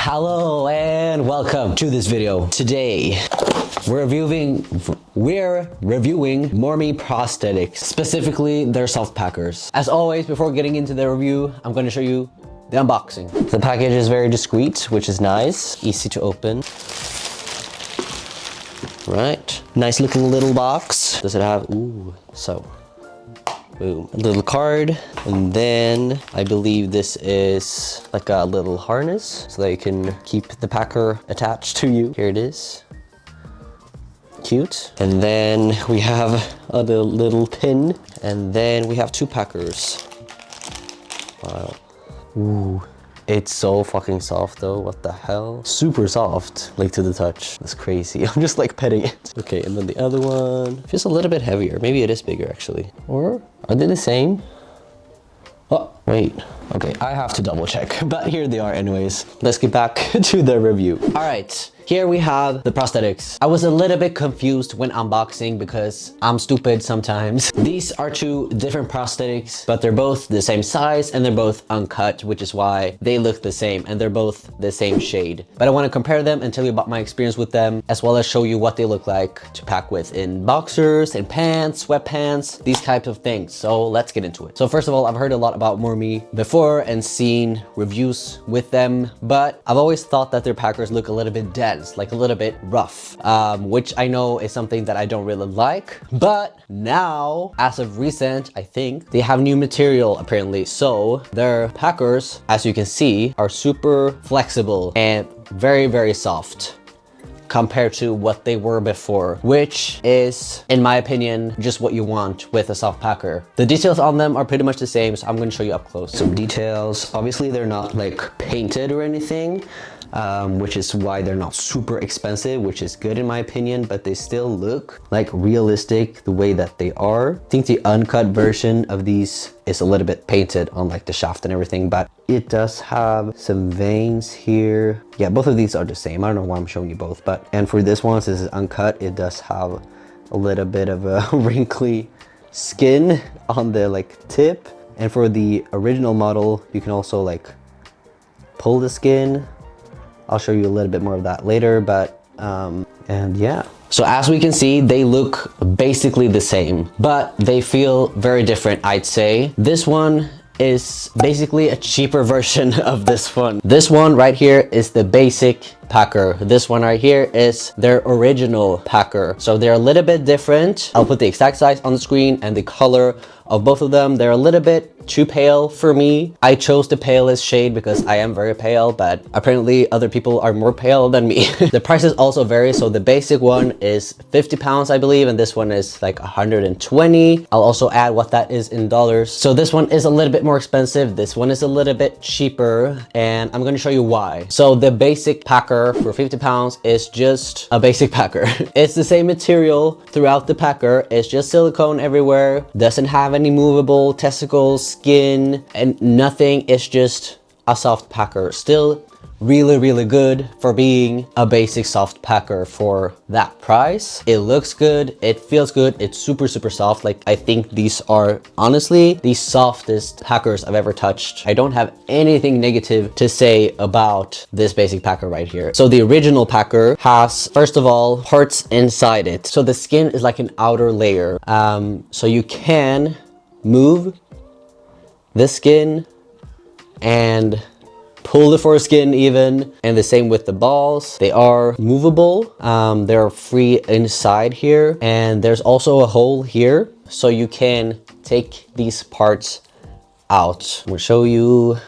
Hello and welcome to this video. Today we're reviewing MorMe prosthetics, specifically their soft packers. As always, before getting into the review, I'm going to show you the unboxing. The package is very discreet, which is nice, easy to open. Right, nice looking little box. Does it have, boom, little card, and then I believe this is like a little harness so that you can keep the packer attached to you. Here it is, cute. And then we have a little pin, and then we have two packers. Wow. Ooh, it's so fucking soft though. What the hell? Super soft, like to the touch. That's crazy. I'm just like petting it. Okay, and then the other one feels a little bit heavier. Maybe it is bigger actually. Or are they the same? Oh, wait. Okay, I have to double check, but here they are anyways. Let's get back to the review. All right. Here we have the prosthetics. I was a little bit confused when unboxing because I'm stupid sometimes. These are two different prosthetics, but they're both the same size and they're both uncut, which is why they look the same and they're both the same shade. But I want to compare them and tell you about my experience with them, as well as show you what they look like to pack with in boxers, in pants, sweatpants, these types of things. So let's get into it. So first of all, I've heard a lot about MorMe before and seen reviews with them, but I've always thought that their packers look a little bit dead, like a little bit rough, which I know is something that I don't really like. But now, as of recent, I think they have new material apparently. So their packers, as you can see, are super flexible and very, very soft compared to what they were before, which is, in my opinion, just what you want with a soft packer. The details on them are pretty much the same, so I'm going to show you up close. Some details. Obviously, they're not like painted or anything, which is why they're not super expensive, which is good in my opinion, but they still look like realistic the way that they are. I think the uncut version of these is a little bit painted on like the shaft and everything, but it does have some veins here. Yeah, both of these are the same. I don't know why I'm showing you both, but, and for this one, since it's uncut, it does have a little bit of a wrinkly skin on the like tip. And for the original model, you can also like pull the skin. I'll show you a little bit more of that later, but and yeah. So as we can see, they look basically the same, but they feel very different, I'd say. This one is basically a cheaper version of this one. This one right here is the basic packer. This one right here is their original packer. So they're a little bit different. I'll put the exact size on the screen and the color of both of them. They're a little bit too pale for me. I chose the palest shade because I am very pale, but apparently other people are more pale than me. The prices also vary. So the basic one is 50 pounds, I believe, and this one is like 120. I'll also add what that is in dollars. So this one is a little bit more expensive. This one is a little bit cheaper, and I'm going to show you why. So the basic packer for 50 pounds is just a basic packer. It's the same material throughout the packer. It's just silicone everywhere. Doesn't have any movable testicles, skin, and nothing. It's just a soft packer. Still really, really good for being a basic soft packer for that price. It looks good, it feels good, it's super, super soft. Like, I think these are honestly the softest packers I've ever touched. I don't have anything negative to say about this basic packer right here. So the original packer has, first of all, parts inside it. So the skin is like an outer layer. So you can move the skin and pull the foreskin even, and the same with the balls. They are movable. They're free inside here, and there's also a hole here, so you can take these parts out. I'm gonna show you.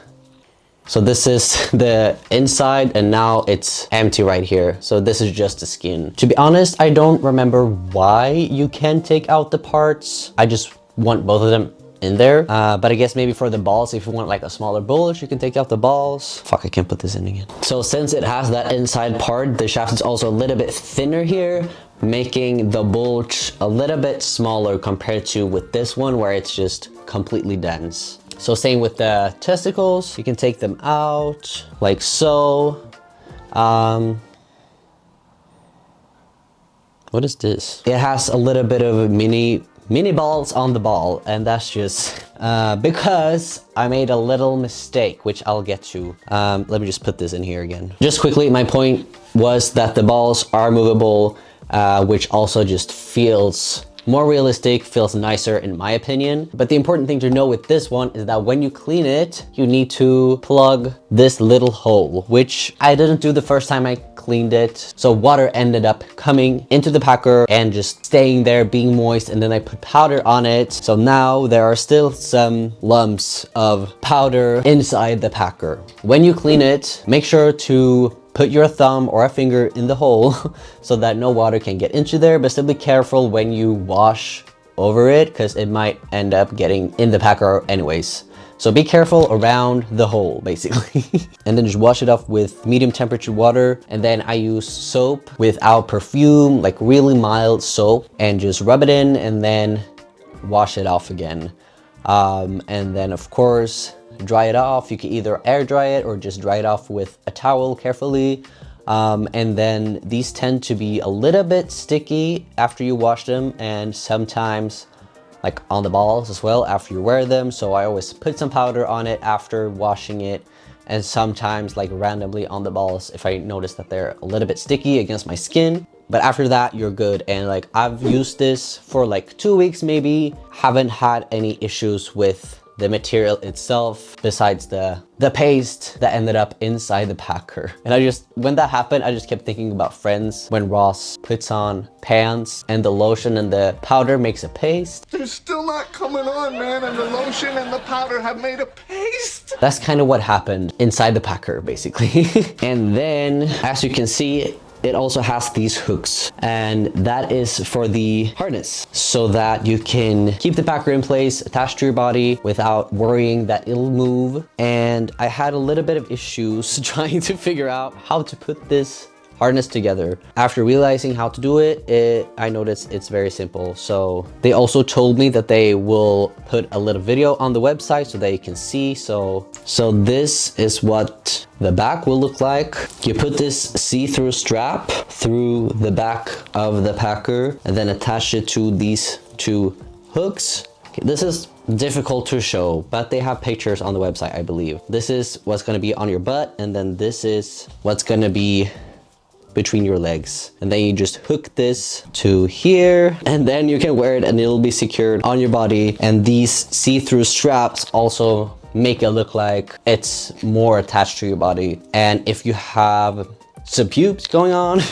So this is the inside, and now it's empty right here. So this is just the skin. To be honest, I don't remember why you can take out the parts. I just want both of them in there, but I guess maybe for the balls, if you want like a smaller bulge, you can take out the balls. Fuck, I can't put this in again. So since it has that inside part, the shaft is also a little bit thinner here, making the bulge a little bit smaller compared to with this one where it's just completely dense. So same with the testicles, you can take them out like so. What is this? It has a little bit of a mini mini balls on the ball, and that's just because I made a little mistake, which I'll get to. Let me just put this in here again. Just quickly, my point was that the balls are movable, which also just feels more realistic, feels nicer in my opinion. But the important thing to know with this one is that when you clean it, you need to plug this little hole, which I didn't do the first time I cleaned it. So water ended up coming into the packer and just staying there, being moist, and then I put powder on it. So now there are still some lumps of powder inside the packer. When you clean it, make sure to put your thumb or a finger in the hole so that no water can get into there, but still be careful when you wash over it because it might end up getting in the packer anyways. So be careful around the hole basically. And then just wash it off with medium temperature water. And then I use soap without perfume, like really mild soap, and just rub it in and then wash it off again. And then of course, dry it off. You can either air dry it or just dry it off with a towel carefully. And then these tend to be a little bit sticky after you wash them, and sometimes like on the balls as well after you wear them. So I always put some powder on it after washing it, and sometimes like randomly on the balls if I notice that they're a little bit sticky against my skin. But after that, you're good. And like I've used this for like 2 weeks maybe, haven't had any issues with the material itself besides the paste that ended up inside the packer. And when that happened, I just kept thinking about Friends when Ross puts on pants and the lotion and the powder makes a paste. They're still not coming on, man, and the lotion and the powder have made a paste. That's kind of what happened inside the packer basically. And then as you can see, it also has these hooks, and that is for the harness so that you can keep the packer in place attached to your body without worrying that it'll move. And I had a little bit of issues trying to figure out how to put this harness together. After realizing how to do it, I noticed it's very simple. So they also told me that they will put a little video on the website so that you can see. So this is what the back will look like. You put this see-through strap through the back of the packer and then attach it to these two hooks. This is difficult to show, but they have pictures on the website, I believe. This is what's going to be on your butt, and then this is what's going to be between your legs. And then you just hook this to here, and then you can wear it and it'll be secured on your body. And these see-through straps also make it look like it's more attached to your body. And if you have some pubes going on,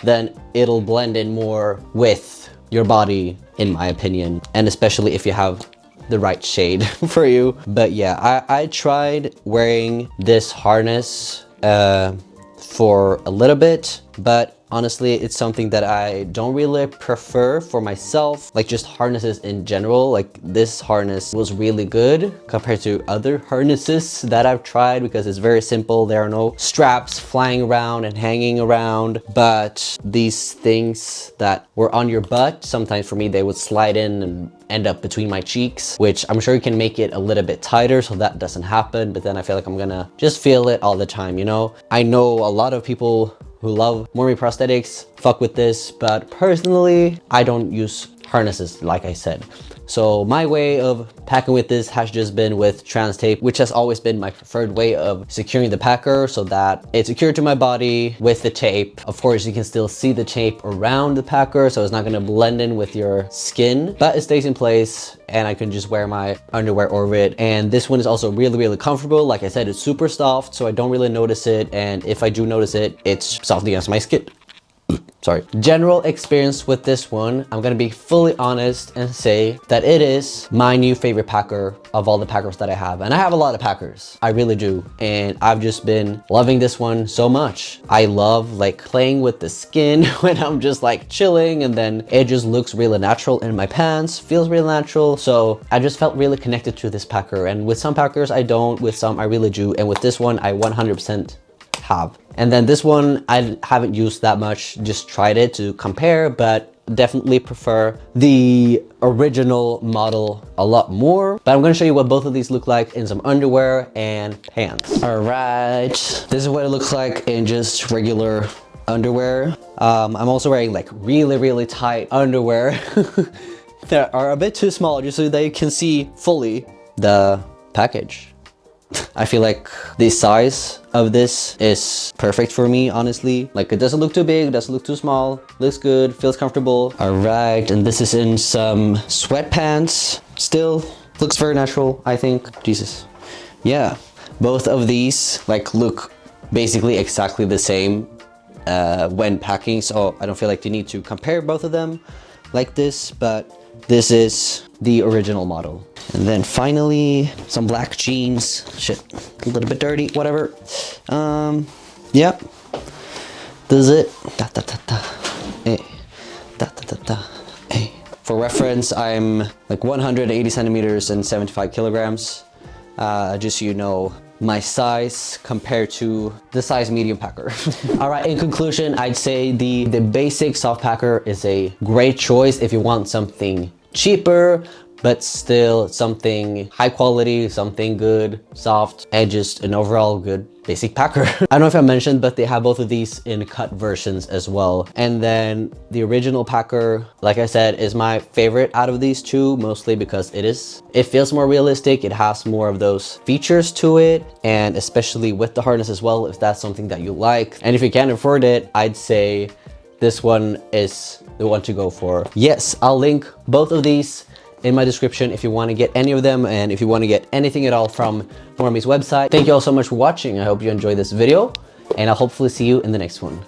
then it'll blend in more with your body, in my opinion. And especially if you have the right shade for you. But yeah, I tried wearing this harness for a little bit, but honestly, it's something that I don't really prefer for myself, like just harnesses in general. Like this harness was really good compared to other harnesses that I've tried because it's very simple. There are no straps flying around and hanging around, but these things that were on your butt, sometimes for me, they would slide in and end up between my cheeks, which I'm sure you can make it a little bit tighter so that doesn't happen. But then I feel like I'm gonna just feel it all the time, you know? I know a lot of people who love MorMe prosthetics fuck with this, but personally, I don't use harnesses, like I said. So my way of packing with this has just been with trans tape, which has always been my preferred way of securing the packer so that it's secured to my body with the tape. Of course, you can still see the tape around the packer, so it's not gonna blend in with your skin, but it stays in place and I can just wear my underwear over it. And this one is also really, really comfortable. Like I said, it's super soft, so I don't really notice it. And if I do notice it, it's soft against my skin. Sorry. General experience with this one, I'm gonna be fully honest and say that it is my new favorite packer of all the packers that I have. And I have a lot of packers, I really do. And I've just been loving this one so much. I love like playing with the skin when I'm just like chilling, and then it just looks really natural in my pants, feels really natural. So I just felt really connected to this packer. And with some packers I don't, with some I really do. And with this one, I 100% have. And then this one I haven't used that much, just tried it to compare, but definitely prefer the original model a lot more. But I'm going to show you what both of these look like in some underwear and pants. All right, this is what it looks like in just regular underwear. I'm also wearing like really, really tight underwear They are a bit too small just so that you can see fully the package. I feel like the size of this is perfect for me, honestly. Like, it doesn't look too big, doesn't look too small, looks good, feels comfortable. All right, and this is in some sweatpants. Still looks very natural, I think. Jesus. Yeah, both of these like look basically exactly the same when packing, so I don't feel like you need to compare both of them like this, but this is the original model. And then finally, some black jeans. Shit, a little bit dirty, whatever. Yeah, this is it. Da, da, da, da. Hey. Da, da, da, da. Hey. For reference, I'm like 180 centimeters and 75 kilograms. Just so you know my size compared to the size medium packer. All right, in conclusion, I'd say the basic soft packer is a great choice if you want something cheaper, but still something high quality, something good, soft, and just an overall good basic packer. I don't know if I mentioned, but they have both of these in cut versions as well. And then the original packer, like I said, is my favorite out of these two, mostly because it feels more realistic. It has more of those features to it, and especially with the harness as well, if that's something that you like. And if you can't afford it, I'd say this one is the one to go for. Yes, I'll link both of these in my description if you want to get any of them, and if you want to get anything at all from MorMe's website. Thank you all so much for watching. I hope you enjoyed this video, and I'll hopefully see you in the next one.